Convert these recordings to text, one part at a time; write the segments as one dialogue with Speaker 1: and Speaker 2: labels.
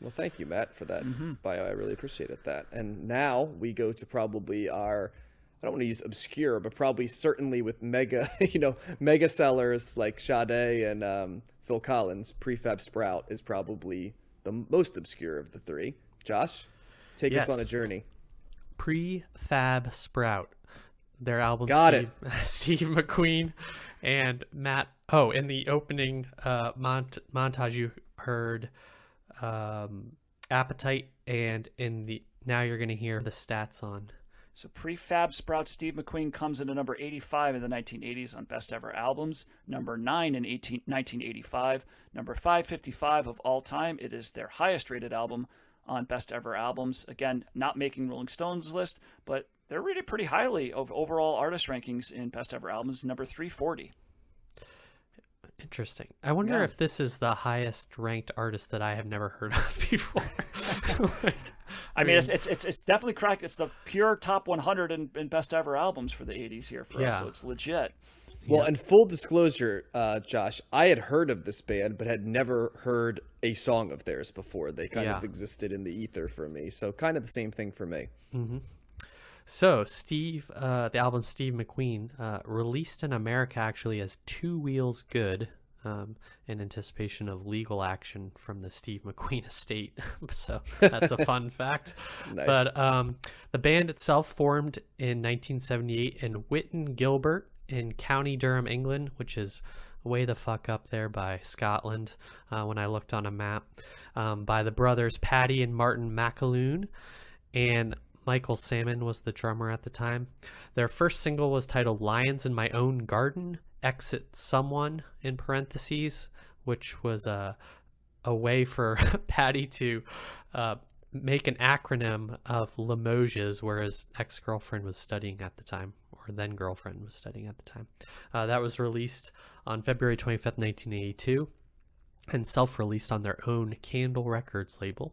Speaker 1: Well, thank you, Matt, for that bio. I really appreciated that. And now we go to probably our, I don't want to use obscure, but probably certainly with mega, mega sellers like Sade and Phil Collins. Prefab Sprout is probably the most obscure of the three. Josh, take us on a journey.
Speaker 2: Prefab Sprout. Their album, Steve McQueen and Matt. Oh, in the opening montage, you heard Appetite, and now you're going to hear the stats on.
Speaker 3: So Prefab Sprout, Steve McQueen comes in at number 85 in the 1980s on Best Ever Albums, number 9 in 1985, number 555 of all time. It is their highest rated album on Best Ever Albums. Again, not making Rolling Stones list, but they're rated pretty highly of overall artist rankings in Best Ever Albums, number 340.
Speaker 2: Interesting. I wonder if this is the highest ranked artist that I have never heard of before.
Speaker 3: I mean, it's definitely cracked. It's the pure top 100 in Best Ever Albums for the 80s here for us, so it's legit.
Speaker 1: Well, and full disclosure, Josh, I had heard of this band, but had never heard a song of theirs before. They kind of existed in the ether for me, so kind of the same thing for me.
Speaker 2: Mm-hmm. So the album Steve McQueen, released in America actually as Two Wheels Good, in anticipation of legal action from the Steve McQueen estate. So that's a fun fact.
Speaker 1: Nice.
Speaker 2: But the band itself formed in 1978 in Witton Gilbert in County Durham, England, which is way the fuck up there by Scotland when I looked on a map, by the brothers Paddy and Martin McAloon, and Michael Salmon was the drummer at the time. Their first single was titled Lions in My Own Garden, Exit Someone, in parentheses, which was a way for Paddy to make an acronym of Limoges, where his ex-girlfriend was studying at the time, or then girlfriend was studying at the time. That was released on February 25th, 1982, and self-released on their own Candle Records label.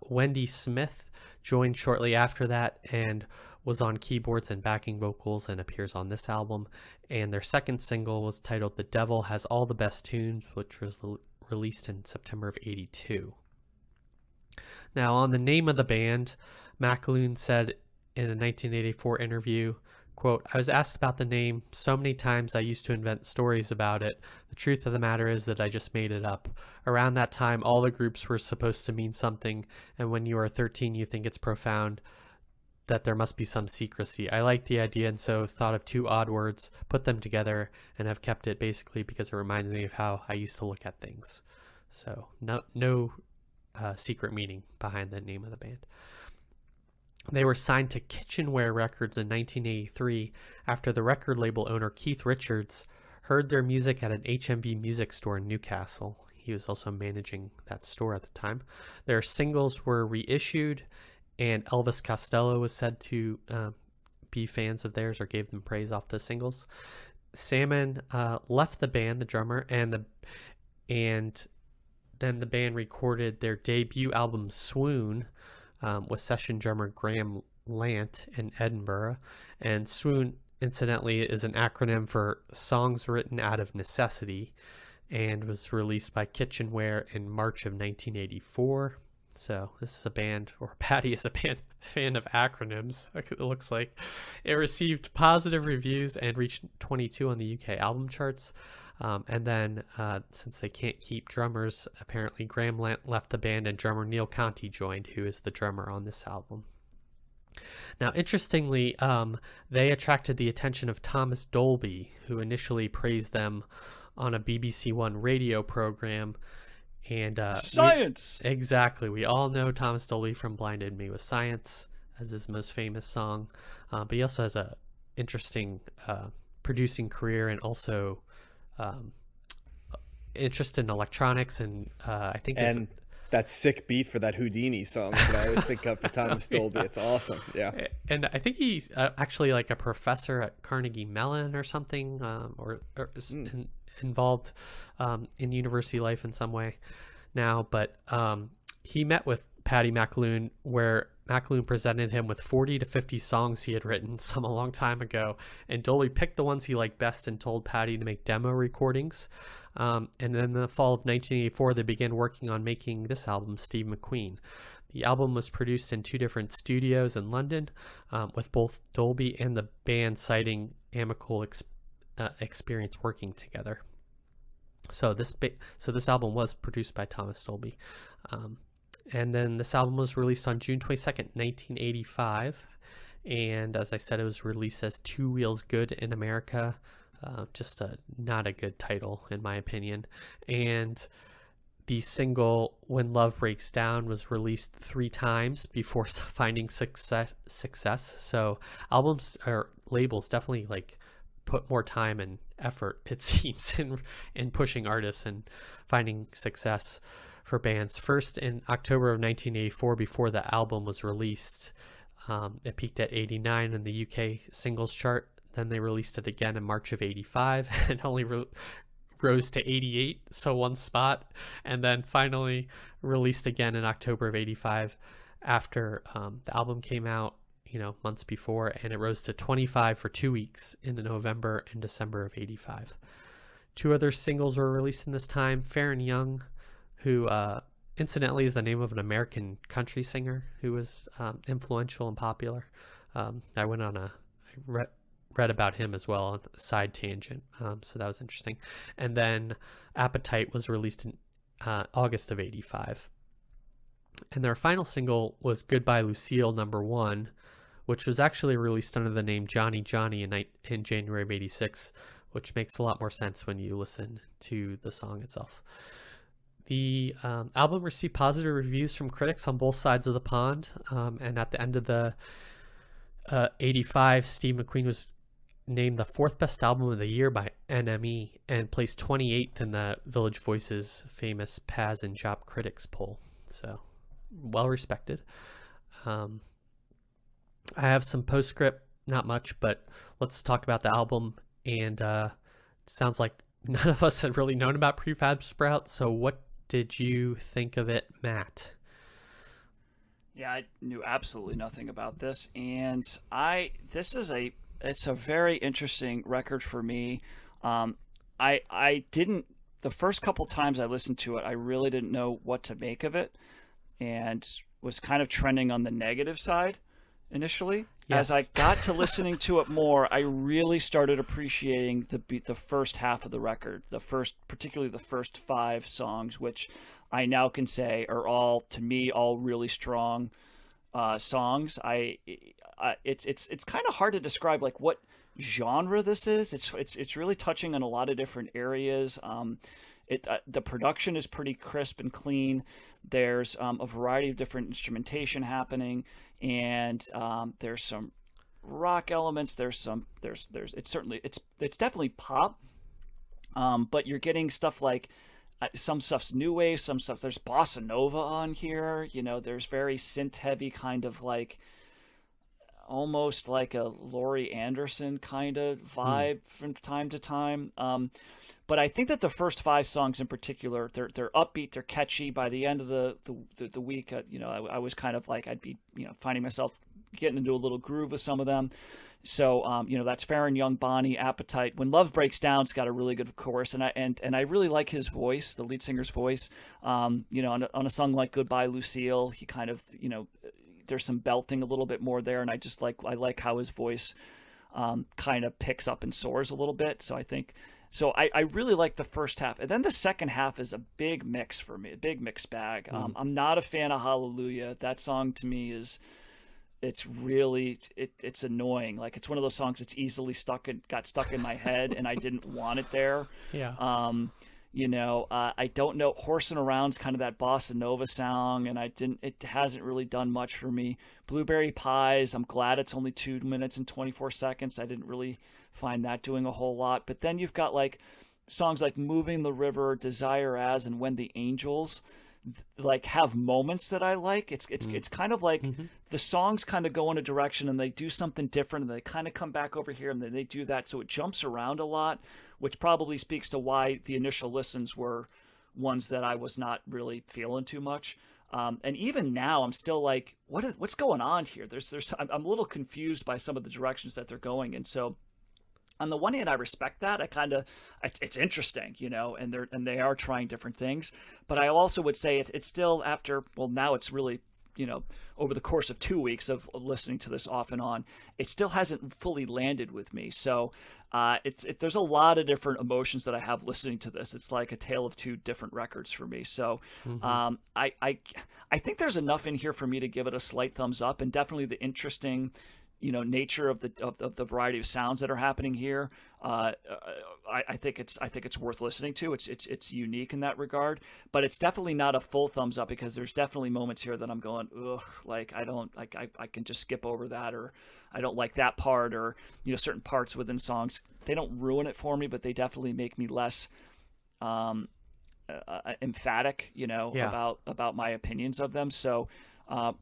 Speaker 2: Wendy Smith joined shortly after that and was on keyboards and backing vocals and appears on this album. And their second single was titled The Devil Has All the Best Tunes, which was released in September of 82. Now, on the name of the band, McAloon said in a 1984 interview, quote, "I was asked about the name so many times I used to invent stories about it. The truth of the matter is that I just made it up. Around that time, all the groups were supposed to mean something, and when you are 13, you think it's profound that there must be some secrecy. I liked the idea and so thought of two odd words, put them together, and have kept it basically because it reminds me of how I used to look at things." So no secret meaning behind the name of the band. They were signed to Kitchenware Records in 1983 after the record label owner Keith Richards heard their music at an HMV music store in Newcastle. He was also managing that store at the time. Their singles were reissued, and Elvis Costello was said to be fans of theirs or gave them praise off the singles. Salmon left the band, the drummer, and then the band recorded their debut album Swoon with session drummer Graham Lant in Edinburgh. And Swoon, incidentally, is an acronym for Songs Written Out of Necessity, and was released by Kitchenware in March of 1984. So this is a band, or Paddy is a fan of acronyms, it looks like. It received positive reviews and reached 22 on the UK album charts. And then, since they can't keep drummers, apparently Graham Lant left the band and drummer Neil Conti joined, who is the drummer on this album. Now, interestingly, they attracted the attention of Thomas Dolby, who initially praised them on a BBC One radio program. And
Speaker 3: Science!
Speaker 2: Exactly. We all know Thomas Dolby from Blinded Me with Science as his most famous song. But he also has a interesting producing career, and also interest in electronics, and I think
Speaker 1: that sick beat for that Houdini song that I always think of for Thomas Dolby. It's awesome. Yeah.
Speaker 2: And I think he's actually like a professor at Carnegie Mellon or something, involved in university life in some way now. But he met with Paddy McAloon, where McQueen presented him with 40 to 50 songs he had written, some a long time ago, and Dolby picked the ones he liked best and told Patty to make demo recordings. And then in the fall of 1984, they began working on making this album, Steve McQueen. The album was produced in 2 different studios in London, with both Dolby and the band citing amicable experience working together. So this album was produced by Thomas Dolby. And then this album was released on June 22nd, 1985. And as I said, it was released as Two Wheels Good in America. Just not a good title, in my opinion. And the single When Love Breaks Down was released 3 times before finding success. So albums or labels definitely like put more time and effort, it seems, in pushing artists and finding success for bands. First in October of 1984, before the album was released, it peaked at 89 in the UK singles chart. Then they released it again in March of 85 and only rose to 88, so 1 spot, and then finally released again in October of 85 after the album came out, months before, and it rose to 25 for 2 weeks in November and December of 85. 2 other singles were released in this time. Fair and Young, who incidentally is the name of an American country singer who was influential and popular. I read about him as well on a side tangent, so that was interesting. And then Appetite was released in August of 85. And their final single was Goodbye Lucille #1, which was actually released under the name Johnny Johnny in January of 86, which makes a lot more sense when you listen to the song itself. The album received positive reviews from critics on both sides of the pond, and at the end of the 85, Steve McQueen was named the 4th best album of the year by NME and placed 28th in the Village Voice's famous Paz and Jop Critics poll. So, well respected. I have some postscript, not much, but let's talk about the album. And it sounds like none of us had really known about Prefab Sprout. So what did you think of it, Matt?
Speaker 3: Yeah, I knew absolutely nothing about this, and it's a very interesting record for me. I didn't, the first couple times I listened to it, I really didn't know what to make of it, and was kind of trending on the negative side initially.
Speaker 2: Yes.
Speaker 3: As I got to listening to it more, I really started appreciating the first half of the record, particularly the first 5 songs, which I now can say are all, to me, all really strong songs. It's kind of hard to describe like what genre this is. It's really touching on a lot of different areas. The production is pretty crisp and clean. There's a variety of different instrumentation happening, and there's some rock elements. It's definitely pop, but you're getting stuff like some stuff's new wave, some stuff there's bossa nova on here. There's very synth heavy, kind of like almost like a Laurie Anderson kind of vibe from time to time. But I think that the first 5 songs in particular, they're upbeat, they're catchy. By the end of the week, I was kind of like, I'd be finding myself getting into a little groove with some of them. So that's Fair and Young, Bonnie, Appetite. When Love Breaks Down, it's got a really good chorus, and I really like his voice, the lead singer's voice. On a song like Goodbye Lucille, he kind of there's some belting a little bit more there, and I like how his voice kind of picks up and soars a little bit. So I really like the first half, and then the second half is a big mix for me, a big mixed bag. I'm not a fan of Hallelujah. That song to me it's annoying. Like, it's one of those songs that's easily got stuck in my head, and I didn't want it there.
Speaker 2: Yeah.
Speaker 3: I don't know. Horsing Around's kind of that bossa nova sound, and it hasn't really done much for me. Blueberry Pies, I'm glad it's only 2 minutes and 24 seconds. I didn't really find that doing a whole lot. But then you've got like songs like Moving the River, Desire As, and When the Angels like have moments that I like. It's kind of like the songs kind of go in a direction and they do something different, and they kind of come back over here and then they do that. So it jumps around a lot, which probably speaks to why the initial listens were ones that I was not really feeling too much. And even now, I'm still like, what's going on here? I'm a little confused by some of the directions that they're going. And so on the one hand, I respect that. It's interesting, and they are trying different things. But I also would say it's still now it's really, over the course of 2 weeks of listening to this off and on, it still hasn't fully landed with me. So there's a lot of different emotions that I have listening to this. It's like a tale of two different records for me. So I think there's enough in here for me to give it a slight thumbs up, and definitely the interesting nature of the variety of sounds that are happening here. I think it's worth listening to. It's unique in that regard, but it's definitely not a full thumbs up, because there's definitely moments here that I'm going, ugh, like I can just skip over that, or I don't like that part, or certain parts within songs, they don't ruin it for me, but they definitely make me less emphatic, about my opinions of them. So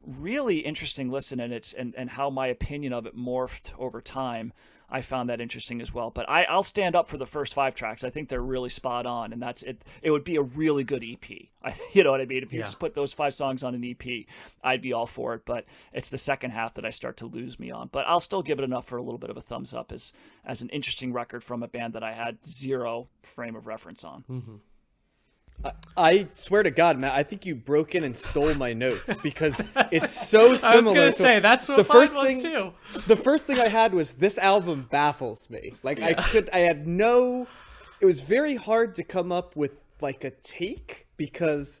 Speaker 3: really interesting listen, and how my opinion of it morphed over time. I found that interesting as well. But I'll stand up for the first 5 tracks. I think they're really spot on, and that's it. It would be a really good EP. You know what I mean? If you just put those 5 songs on an EP, I'd be all for it. But it's the second half that I start to lose me on. But I'll still give it enough for a little bit of a thumbs up as an interesting record from a band that I had zero frame of reference on.
Speaker 2: Mm-hmm.
Speaker 1: I swear to God, Matt, I think you broke in and stole my notes, because it's so similar.
Speaker 2: I was going to say, that's what mine was too.
Speaker 1: The first thing I had was, this album baffles me. Like, it was very hard to come up with like a take, because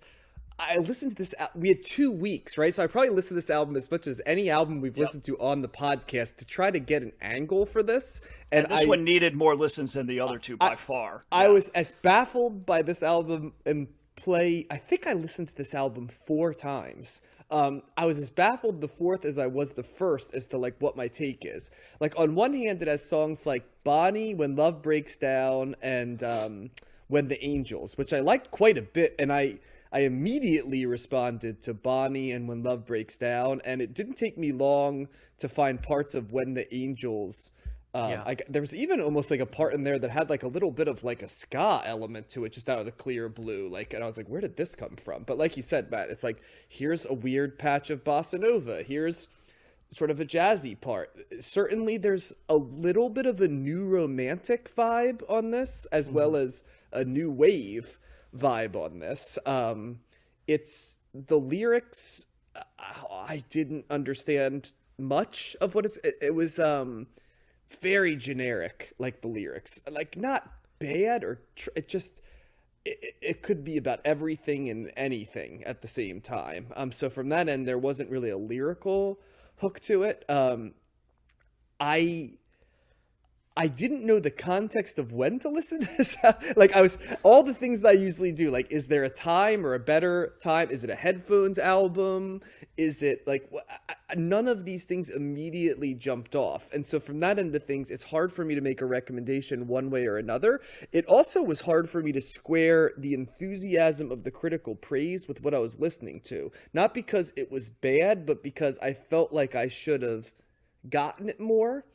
Speaker 1: I listened to this. We had 2 weeks, right? So I probably listened to this album as much as any album we've listened to on the podcast to try to get an angle for this.
Speaker 3: And this one needed more listens than the other two by far.
Speaker 1: I was as baffled by this album and I think I listened to this album 4 times. I was as baffled the 4th as I was the first as to like what my take is. Like, on one hand, it has songs like Bonnie, When Love Breaks Down, and When the Angels, which I liked quite a bit, and I immediately responded to Bonnie and When Love Breaks Down, and it didn't take me long to find parts of When the Angels. There was even almost like a part in there that had like a little bit of like a ska element to it, just out of the clear blue. And I was like, where did this come from? But like you said, Matt, it's like, here's a weird patch of bossa nova. Here's sort of a jazzy part. Certainly there's a little bit of a new romantic vibe on this, as well as a new wave vibe on this. It's the lyrics, I didn't understand much of what it was very generic, like the lyrics, like not bad or it could be about everything and anything at the same time. So from that end, there wasn't really a lyrical hook to it. I didn't know the context of when to listen to this. Like, all the things I usually do, like, is there a time or a better time? Is it a headphones album? Is it like, none of these things immediately jumped off. And so from that end of things, it's hard for me to make a recommendation one way or another. It also was hard for me to square the enthusiasm of the critical praise with what I was listening to. Not because it was bad, but because I felt like I should have gotten it more.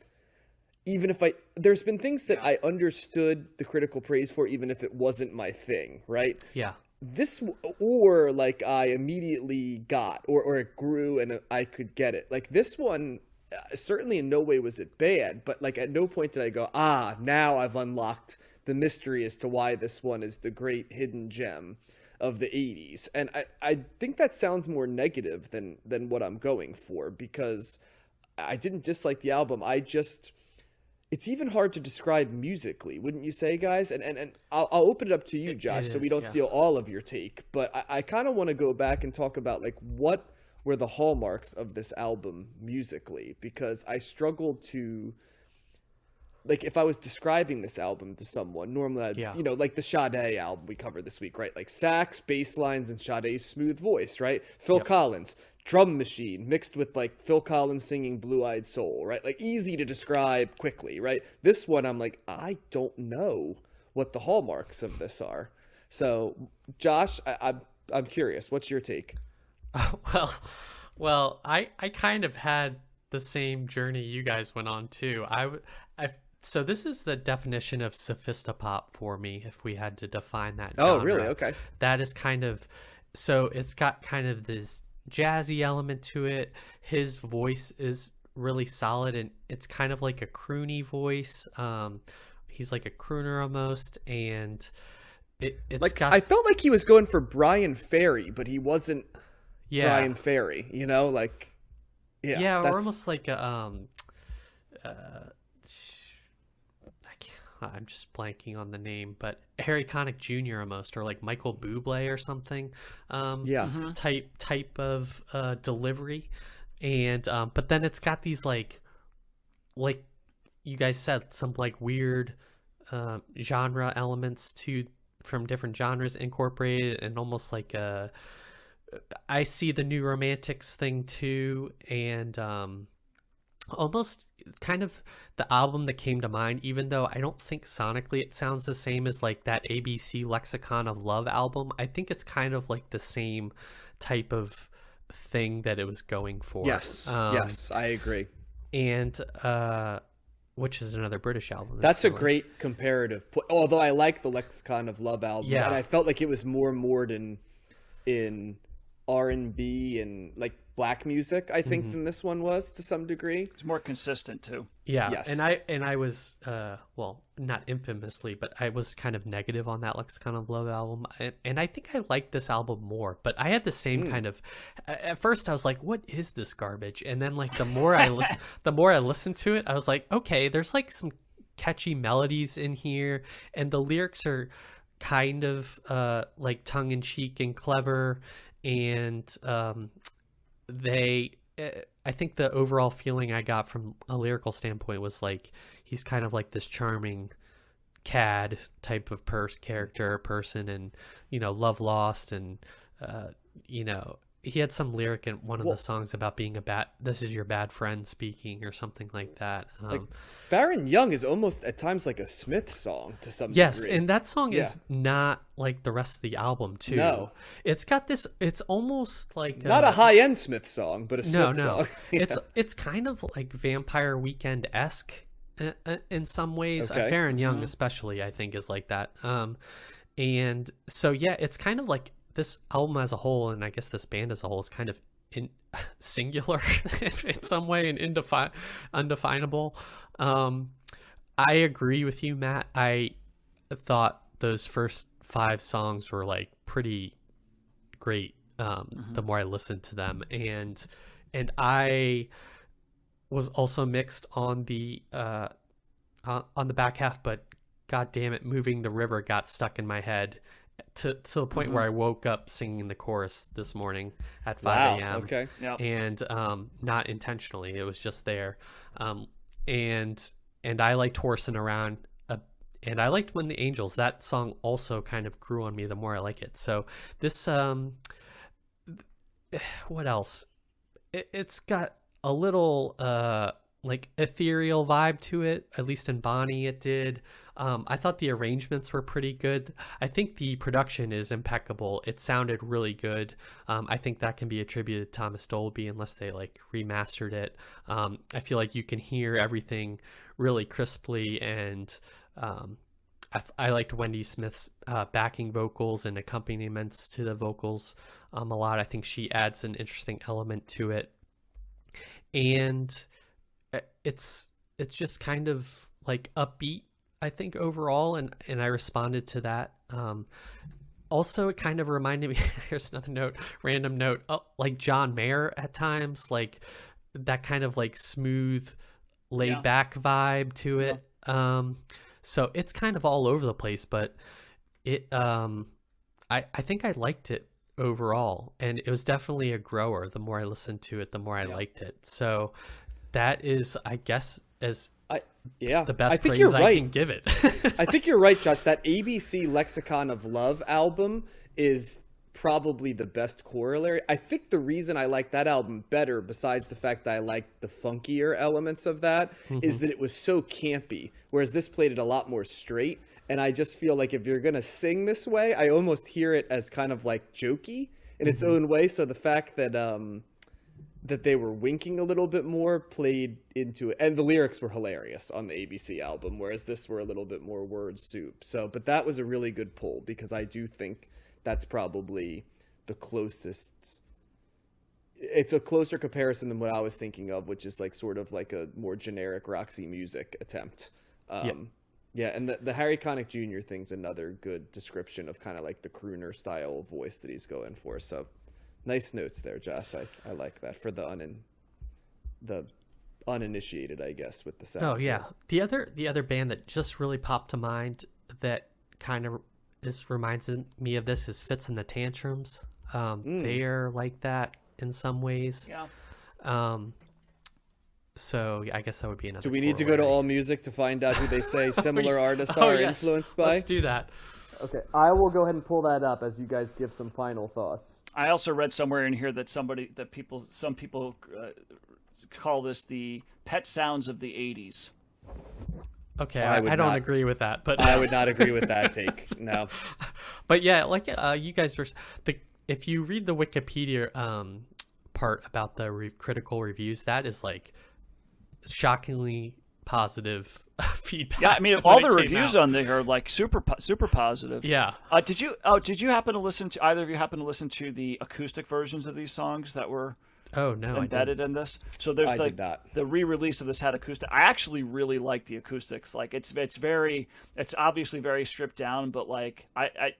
Speaker 1: Even if there's been things that I understood the critical praise for, even if it wasn't my thing, right?
Speaker 2: Yeah.
Speaker 1: This, or like I immediately got, or it grew and I could get it. Like this one, certainly in no way was it bad, but like at no point did I go, now I've unlocked the mystery as to why this one is the great hidden gem of the 80s. And I think that sounds more negative than what I'm going for, because I didn't dislike the album. It's even hard to describe musically, wouldn't you say, guys? And I'll open it up to you, Josh, so we don't steal all of your take. But I kind of want to go back and talk about, like, what were the hallmarks of this album musically? Because I struggled to, like, if I was describing this album to someone, normally I'd, like the Sade album we covered this week, right? Like sax, bass lines, and Sade's smooth voice, right? Phil Collins, drum machine mixed with like Phil Collins singing Blue Eyed Soul, right? Like easy to describe quickly, right? This one, I'm like, I don't know what the hallmarks of this are. So, Josh, I'm curious. What's your take?
Speaker 2: Well, I kind of had the same journey you guys went on too. So this is the definition of sophistopop for me, if we had to define that genre.
Speaker 1: Oh, really? Okay.
Speaker 2: That is kind of, so it's got kind of this jazzy element to it. His voice is really solid, and it's kind of like a croony voice. He's like a crooner almost, and it's
Speaker 1: Like
Speaker 2: got
Speaker 1: I felt like he was going for Brian Ferry, but he wasn't
Speaker 2: yeah
Speaker 1: Brian Ferry. You know, like
Speaker 2: yeah, or
Speaker 1: that's
Speaker 2: almost like a I'm just blanking on the name, but Harry Connick Jr. almost, or like Michael Bublé or something,
Speaker 1: yeah.
Speaker 2: type of delivery, and but then it's got these like you guys said, some like weird genre elements to from different genres incorporated, and almost like I see the New Romantics thing too, and almost kind of the album that came to mind, even though I don't think sonically it sounds the same as like that ABC Lexicon of Love album. I think it's kind of like the same type of thing that it was going for.
Speaker 1: Yes, yes, I agree.
Speaker 2: And which is another British album.
Speaker 1: That's a great comparative. Although I like the Lexicon of Love album,
Speaker 2: Yeah.
Speaker 1: and I felt like it was more moored in R&B and like black music, I think, than this one was to some degree.
Speaker 3: It's more consistent too.
Speaker 2: Yeah,
Speaker 1: Yes.
Speaker 2: and I was well, not infamously, but I was kind of negative on that Lexicon of Love album, and I think I liked this album more. But I had the same kind of. At first, I was like, "What is this garbage?" And then, like the more I listened to it, I was like, "Okay, there's like some catchy melodies in here, and the lyrics are kind of like tongue in cheek and clever, and they." I think the overall feeling I got from a lyrical standpoint was like he's kind of like this charming cad type of person, and love lost, and he had some lyric in one of the songs about being this is your bad friend speaking or something like that.
Speaker 1: Like Baron Young is almost at times like a Smith song to some
Speaker 2: Yes,
Speaker 1: degree.
Speaker 2: and that song is not like the rest of the album too.
Speaker 1: No.
Speaker 2: It's got this. It's almost like
Speaker 1: Not a high-end Smith song, but a Smith
Speaker 2: no.
Speaker 1: song. Yeah.
Speaker 2: It's kind of like Vampire Weekend-esque in some ways.
Speaker 1: Okay.
Speaker 2: Baron Young especially, I think, is like that. And so yeah, it's kind of like this album as a whole, and I guess this band as a whole, is kind of in singular in some way and undefinable. I agree with you, Matt. I thought those first 5 songs were like pretty great. The more I listened to them, and I was also mixed on the back half, but god damn it, Moving the River got stuck in my head to the point where I woke up singing the chorus this morning at 5 a.m.
Speaker 1: Okay.
Speaker 3: Yeah.
Speaker 2: And not intentionally, it was just there. And I liked Horsing Around, and I liked When the Angels. That song also kind of grew on me the more I like it. So this what else? It's got a little like ethereal vibe to it, at least in Bonnie it did. I thought the arrangements were pretty good. I think the production is impeccable. It sounded really good. I think that can be attributed to Thomas Dolby unless they like remastered it. I feel like you can hear everything really crisply, and I liked Wendy Smith's backing vocals and accompaniments to the vocals a lot. I think she adds an interesting element to it, and it's just kind of like upbeat, I think, overall, and I responded to that. Also, it kind of reminded me, here's another random note, like John Mayer at times, like that kind of like smooth, laid back vibe to it. So it's kind of all over the place, but it, I think I liked it overall, and it was definitely a grower. The more I listened to it, the more I liked it. So that is, I guess, the best praise I can give it.
Speaker 1: I think you're right, Josh. That ABC Lexicon of Love album is probably the best corollary. I think the reason I like that album better, besides the fact that I like the funkier elements of that, is that it was so campy, whereas this played it a lot more straight. And I just feel like if you're going to sing this way, I almost hear it as kind of like jokey in its own way. So the fact that that they were winking a little bit more played into it, and the lyrics were hilarious on the ABC album, whereas this were a little bit more word soup. So, but that was a really good pull, because I do think that's probably the closest. It's a closer comparison than what I was thinking of, which is like sort of like a more generic Roxy Music attempt. Yeah, and the Harry Connick Jr. thing's another good description of kind of like the crooner style voice that he's going for. So nice notes there, Josh. I like that for the uninitiated, I guess, with the sound.
Speaker 2: Oh yeah, the other band that just really popped to mind that kind of reminds me of this is Fits and the Tantrums. They are like that in some ways.
Speaker 3: Yeah.
Speaker 2: So I guess that would be another.
Speaker 1: Do we need to go to All Music to find out who they say similar artists are influenced by?
Speaker 2: Let's do that.
Speaker 1: Okay, I will go ahead and pull that up as you guys give some final thoughts.
Speaker 3: I also read somewhere in here that some people call this the pet sounds of the 80s.
Speaker 2: Okay, I don't agree with that, but
Speaker 1: I would not agree with that take. No.
Speaker 2: But yeah, like you guys were if you read the Wikipedia part about the critical reviews, that is like shockingly positive feedback.
Speaker 3: Yeah, I mean, all the reviews on there are like super positive.
Speaker 2: Yeah.
Speaker 3: Did you happen to listen to either of you happen to listen to the acoustic versions of these songs that were embedded in this? So there's the re-release of this had acoustic. I actually really like the acoustics. Like it's obviously very stripped down, but like I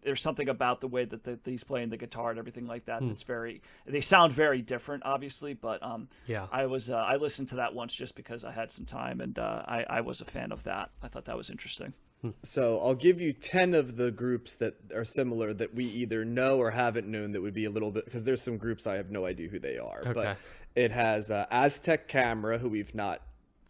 Speaker 3: there's something about the way that he's playing the guitar and everything like that that's they sound very different, obviously, but I listened to that once just because I had some time, and I was a fan of that. I thought that was interesting.
Speaker 1: So I'll give you 10 of the groups that are similar that we either know or haven't known that would be a little bit, because there's some groups I have no idea who they are.
Speaker 2: Okay.
Speaker 1: But it has Aztec Camera, who we've not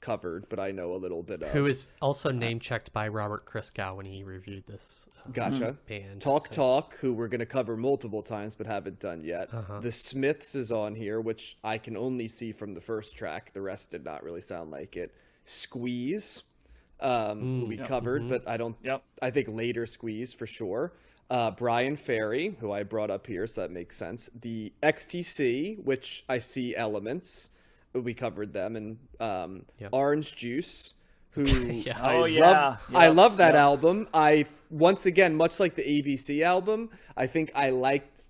Speaker 1: covered, but I know a little bit of.
Speaker 2: Who is also name-checked by Robert Christgau when he reviewed this
Speaker 1: Gotcha.
Speaker 2: band.
Speaker 1: Talk, who we're going to cover multiple times but haven't done yet. The Smiths is on here, which I can only see from the first track. The rest did not really sound like it. Squeeze, we covered, but I don't. I think later Squeeze for sure. Brian Ferry, who I brought up here, so that makes sense. The XTC, which I see elements. We covered them, and Orange Juice, who I love that album. I once again, much like the ABC album, I think I liked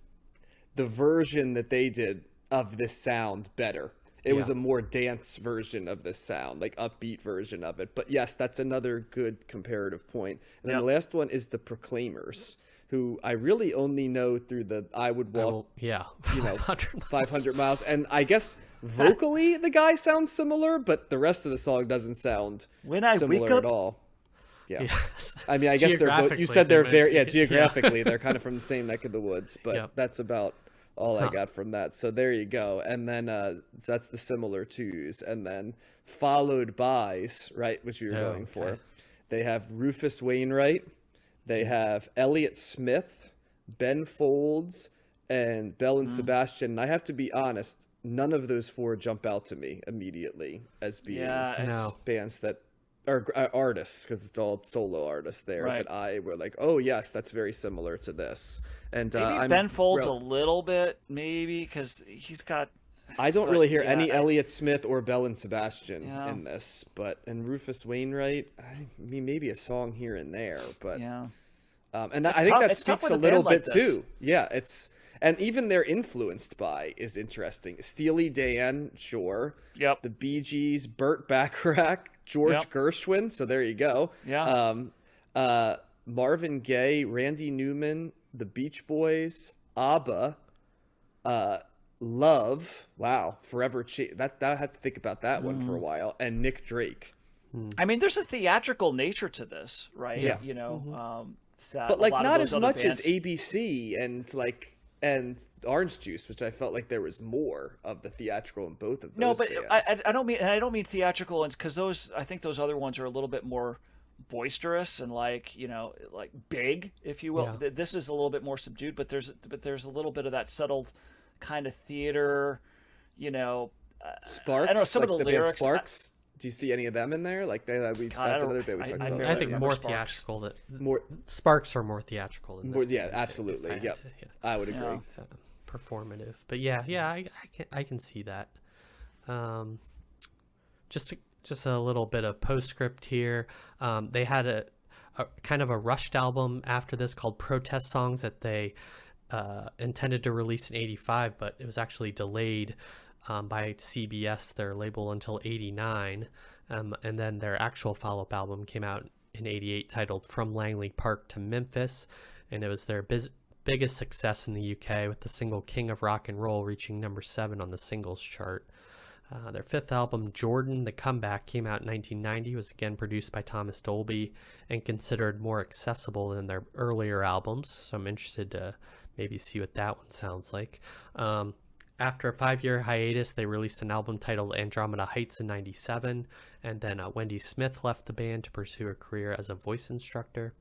Speaker 1: the version that they did of this sound better. It was a more dance version of this sound, like upbeat version of it. But yes, that's another good comparative point. And then the last one is the Proclaimers, who I really only know through the I Would Walk, 500 miles. And I guess vocally the guy sounds similar, but the rest of the song doesn't sound similar at all. Yeah.
Speaker 2: Yes.
Speaker 1: I mean, I guess they're both, you said they're very, geographically, they're kind of from the same neck of the woods, but that's about all I got from that. So there you go. And then that's the similar twos. And then followed bys, right, which we were going for. They have Rufus Wainwright. They have Elliott Smith, Ben Folds, and Bell and Sebastian. And I have to be honest, none of those four jump out to me immediately as being bands that are artists, because it's all solo artists there.
Speaker 3: Right.
Speaker 1: That I were like, oh yes, that's very similar to this. And
Speaker 3: maybe Ben Folds a little bit, maybe, because he's got.
Speaker 1: I don't really hear any Elliott Smith or Bell and Sebastian in this, and Rufus Wainwright, I mean, maybe a song here and there, but and I think that speaks a little bit too. Yeah, and even they're influenced by is interesting. Steely Dan, sure.
Speaker 3: Yep.
Speaker 1: The Bee Gees, Burt Bacharach, George Gershwin. So there you go.
Speaker 3: Yeah.
Speaker 1: Marvin Gaye, Randy Newman, the Beach Boys, ABBA, Love. Wow, Forever. That I had to think about that one for a while. And Nick Drake.
Speaker 3: I mean, there's a theatrical nature to this, right?
Speaker 1: Yeah.
Speaker 3: You know,
Speaker 1: but like not as much as ABC and Orange Juice, which I felt like there was more of the theatrical in both of those.
Speaker 3: No, but
Speaker 1: bands.
Speaker 3: I don't mean theatrical, because I think those other ones are a little bit more boisterous and like big, if you will. This is a little bit more subdued, but there's a little bit of that subtle kind of theater,
Speaker 1: Sparks.
Speaker 3: I don't know some of the lyrics.
Speaker 1: Sparks. Do you see any of them in there? Like that's another bit we talked about.
Speaker 2: I think more theatrical. Sparks are more theatrical than this.
Speaker 1: Yeah, absolutely. Yep. I would agree.
Speaker 2: Performative, but I can see that. Just a little bit of postscript here. They had a kind of a rushed album after this called Protest Songs that they intended to release in 85, but it was actually delayed by CBS, their label, until 89. And then their actual follow-up album came out in 88 titled From Langley Park to Memphis. And it was their biggest success in the UK, with the single King of Rock and Roll reaching number 7 on the singles chart. Their fifth album, Jordan, The Comeback, came out in 1990, was again produced by Thomas Dolby and considered more accessible than their earlier albums. So I'm interested to maybe see what that one sounds like. After a 5-year hiatus, they released an album titled Andromeda Heights in 97, and then Wendy Smith left the band to pursue a career as a voice instructor.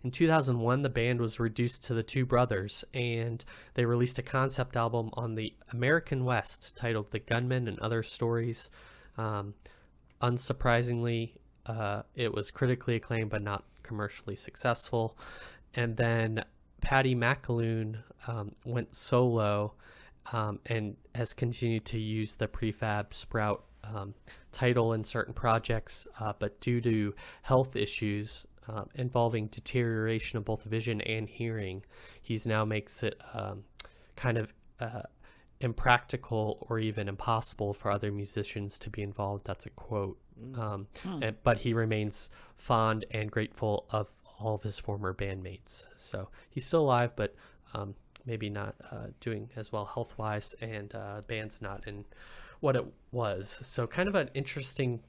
Speaker 2: In 2001, the band was reduced to the two brothers, and they released a concept album on the American West titled The Gunman and Other Stories. Unsurprisingly, it was critically acclaimed but not commercially successful. And then Paddy McAloon went solo and has continued to use the Prefab Sprout title in certain projects, but due to health issues involving deterioration of both vision and hearing, he's now makes it kind of impractical or even impossible for other musicians to be involved. That's a quote. But he remains fond and grateful of all of his former bandmates. So he's still alive, but maybe not doing as well health-wise, and band's not in what it was. So kind of an interesting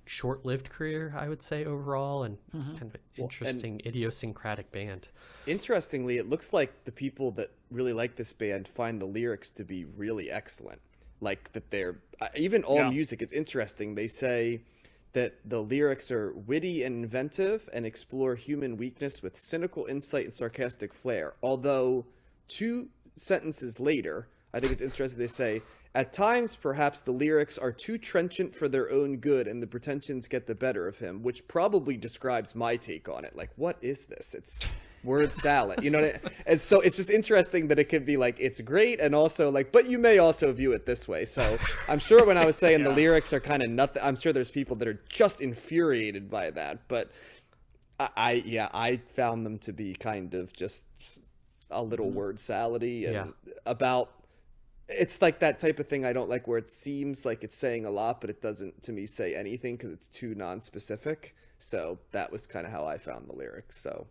Speaker 2: short-lived career, I would say, overall, and kind of an interesting idiosyncratic band.
Speaker 1: Interestingly, it looks like the people that really like this band find the lyrics to be really excellent. Like that they're even all music. It's interesting. They say that the lyrics are witty and inventive and explore human weakness with cynical insight and sarcastic flair. Although 2 sentences later, I think it's interesting, they say, at times, perhaps the lyrics are too trenchant for their own good and the pretensions get the better of him, which probably describes my take on it. Like, what is this? It's word salad, you know what I mean? And so it's just interesting that it could be like, it's great, and also like, but you may also view it this way. So I'm sure when I was saying the lyrics are kind of nothing, I'm sure there's people that are just infuriated by that, but I found them to be kind of just a little word salady and about. It's like that type of thing I don't like, where it seems like it's saying a lot, but it doesn't, to me, say anything because it's too non-specific. So that was kind of how I found the lyrics. So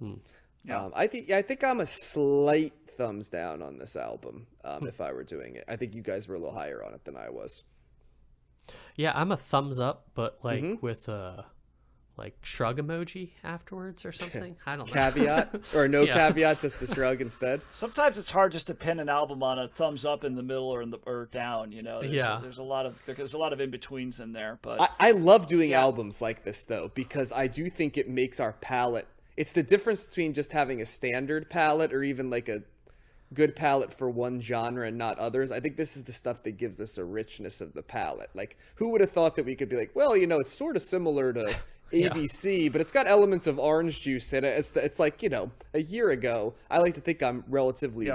Speaker 1: I think I'm a slight thumbs down on this album if I were doing it. I think you guys were a little higher on it than I was.
Speaker 2: Yeah, I'm a thumbs up, but like with a like shrug emoji afterwards or something. I don't know.
Speaker 1: Caveat or no caveat, just the shrug instead.
Speaker 3: Sometimes it's hard just to pin an album on a thumbs up in the middle or down. You know, there's a lot of in betweens in there. But
Speaker 1: I love doing albums like this though, because I do think it makes our palette. It's the difference between just having a standard palette or even like a good palette for one genre and not others. I think this is the stuff that gives us a richness of the palette. Like, who would have thought that we could be like, well, you know, it's sort of similar to ABC, but it's got elements of orange juice in it. It's like, you know, a year ago, I like to think I'm relatively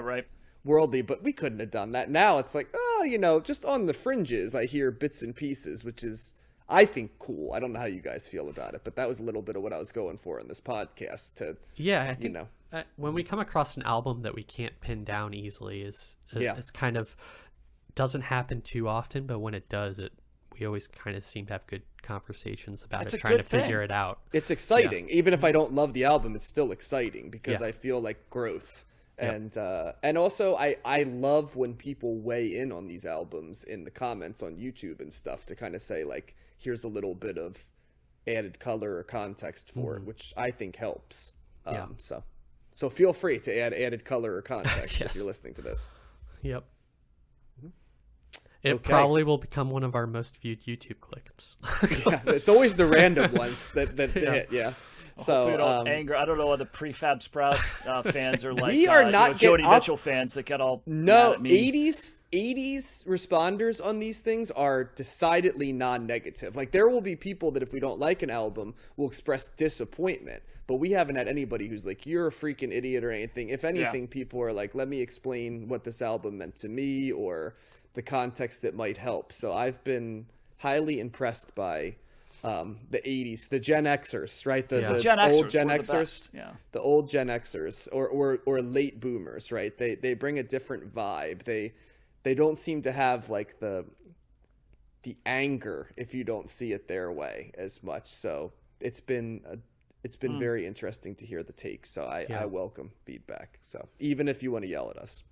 Speaker 1: worldly, but we couldn't have done that. Now it's like, oh, you know, just on the fringes, I hear bits and pieces, which is, I think, cool. I don't know how you guys feel about it, but that was a little bit of what I was going for in this podcast.
Speaker 2: I think, you know, when we come across an album that we can't pin down easily, it's kind of doesn't happen too often, but when it does, we always kind of seem to have good conversations about it, trying to figure it out.
Speaker 1: It's exciting. Even if I don't love the album, it's still exciting because I feel like growth. And also I love when people weigh in on these albums in the comments on YouTube and stuff to kind of say like, here's a little bit of added color or context for it, which I think helps. So feel free to add added color or context if you're listening to this.
Speaker 2: Yep. It probably will become one of our most viewed YouTube clips.
Speaker 1: It's always the random ones that hit. Yeah.
Speaker 3: So anger. I don't know what the Prefab Sprout fans are like.
Speaker 1: We are not
Speaker 3: Joni Mitchell fans that get all
Speaker 1: no
Speaker 3: mad at me.
Speaker 1: 80s responders on these things are decidedly non-negative. Like, there will be people that if we don't like an album will express disappointment, but we haven't had anybody who's like, you're a freaking idiot or anything. If anything, people are like, let me explain what this album meant to me or the context that might help. So I've been highly impressed by the 80s, the Gen Xers, right? The
Speaker 3: Gen Xers
Speaker 1: old Gen
Speaker 3: were the
Speaker 1: Xers,
Speaker 3: best. Yeah.
Speaker 1: the old Gen Xers, or late Boomers, right? They bring a different vibe. They don't seem to have like the anger if you don't see it their way as much. So it's been very interesting to hear the takes. So I welcome feedback. So even if you want to yell at us.